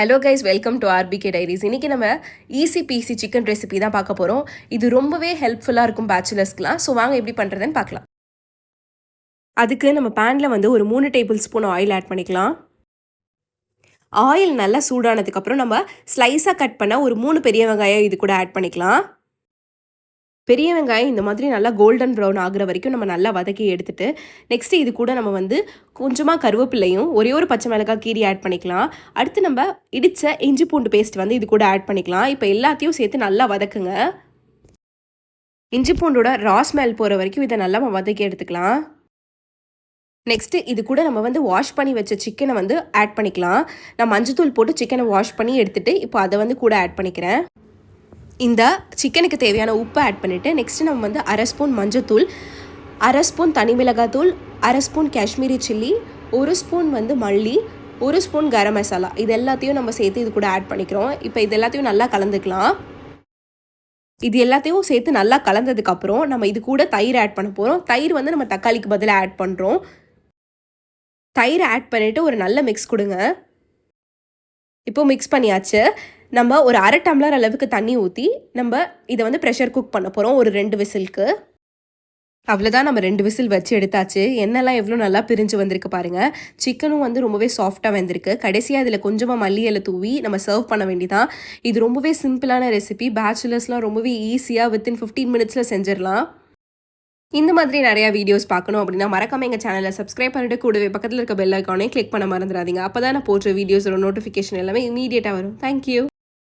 Hello guys, welcome to RBK diaries. இன்றைக்கி நம்ம easy PC chicken recipe தான் பார்க்க போகிறோம். இது ரொம்பவே ஹெல்ப்ஃபுல்லாக இருக்கும் பேச்சுலர்ஸ்க்குலாம். ஸோ வாங்க எப்படி பண்ணுறதுன்னு பார்க்கலாம். அதுக்கு நம்ம பேனில் வந்து ஒரு 3 டேபிள் ஸ்பூன் ஆயில் ஆட் பண்ணிக்கலாம். ஆயில் நல்லா சூடானதுக்கப்புறம் நம்ம ஸ்லைஸாக கட் பண்ண ஒரு 3 பெரிய வெங்காயம் இது கூட ஆட் பண்ணிக்கலாம். பெரிய வெங்காயம் இந்த மாதிரி நல்லா கோல்டன் ப்ரௌன் ஆகிற வரைக்கும் நம்ம நல்லா வதக்கி எடுத்துட்டு நெக்ஸ்ட்டு இது கூட நம்ம வந்து கொஞ்சமாக கருவேப்பிலையும் ஒரே ஒரு பச்சை மிளகாய் கீரி ஆட் பண்ணிக்கலாம். அடுத்து நம்ம இடித்த இஞ்சி பூண்டு பேஸ்ட் வந்து இது கூட ஆட் பண்ணிக்கலாம். இப்போ எல்லாத்தையும் சேர்த்து நல்லா வதக்குங்க. இஞ்சி பூண்டோட ரா ஸ்மெல் போகிற வரைக்கும் இதை நல்லா வதக்கி எடுத்துக்கலாம். நெக்ஸ்ட்டு இது கூட நம்ம வந்து வாஷ் பண்ணி வச்ச சிக்கனை வந்து ஆட் பண்ணிக்கலாம். நான் மஞ்சத்தூள் போட்டு சிக்கனை வாஷ் பண்ணி எடுத்துகிட்டு இப்போ அதை வந்து கூட ஆட் பண்ணிக்கிறேன். இந்த சிக்கனுக்கு தேவையான உப்பை ஆட் பண்ணிவிட்டு நெக்ஸ்ட்டு நம்ம வந்து அரை ஸ்பூன் மஞ்சத்தூள், அரை ஸ்பூன் தனி மிளகாத்தூள், அரை ஸ்பூன் காஷ்மீரி சில்லி, ஒரு ஸ்பூன் வந்து மல்லி, ஒரு ஸ்பூன் கரம் மசாலா இது எல்லாத்தையும் நம்ம சேர்த்து இது கூட ஆட் பண்ணிக்கிறோம். இப்போ இது எல்லாத்தையும் நல்லா கலந்துக்கலாம். இது எல்லாத்தையும் சேர்த்து நல்லா கலந்ததுக்கப்புறம் நம்ம இது கூட தயிர் ஆட் பண்ண போகிறோம். தயிர் வந்து நம்ம தக்காளிக்கு பதிலாக ஆட் பண்ணுறோம். தயிரை ஆட் பண்ணிவிட்டு ஒரு நல்ல மிக்ஸ் கொடுங்க. இப்போது மிக்ஸ் பண்ணியாச்சு. நம்ம ஒரு அரை டம்ளர் அளவுக்கு தண்ணி ஊற்றி நம்ம இதை வந்து ப்ரெஷர் குக் பண்ண போகிறோம் ஒரு 2 விசிலுக்கு. அவ்வளோதான், நம்ம 2 விசில் வச்சு எடுத்தாச்சு. எண்ணெய்லாம் எவ்வளோ நல்லா பிரிஞ்சு வந்திருக்கு பாருங்கள். சிக்கனும் வந்து ரொம்பவே சாஃப்டாக வந்திருக்கு. கடைசியாக இதில் கொஞ்சமாக மல்லி இலை தூவி நம்ம சர்வ் பண்ண வேண்டியதான். இது ரொம்பவே சிம்பிளான ரெசிபி. பேச்சுலர்ஸ்லாம் ரொம்பவே ஈஸியாக வித்தின் 15 மினிட்ஸில் செஞ்சிடலாம். இந்த மாதிரி நிறையா வீடியோஸ் பார்க்கணும் அப்படின்னா மறக்காமல் எங்கள் சேனலை சப்ஸ்கிரைப் பண்ணிட்டு கூடவே பக்கத்தில் இருக்க பெல் ஐக்கானே கிளிக் பண்ண மறந்துடாதீங்க. அப்போ தான் நான் போடுற வீடியோஸோட நோட்டிஃபிகேஷன் எல்லாமே இமீடியட்டாக வரும். தேங்க்யூ.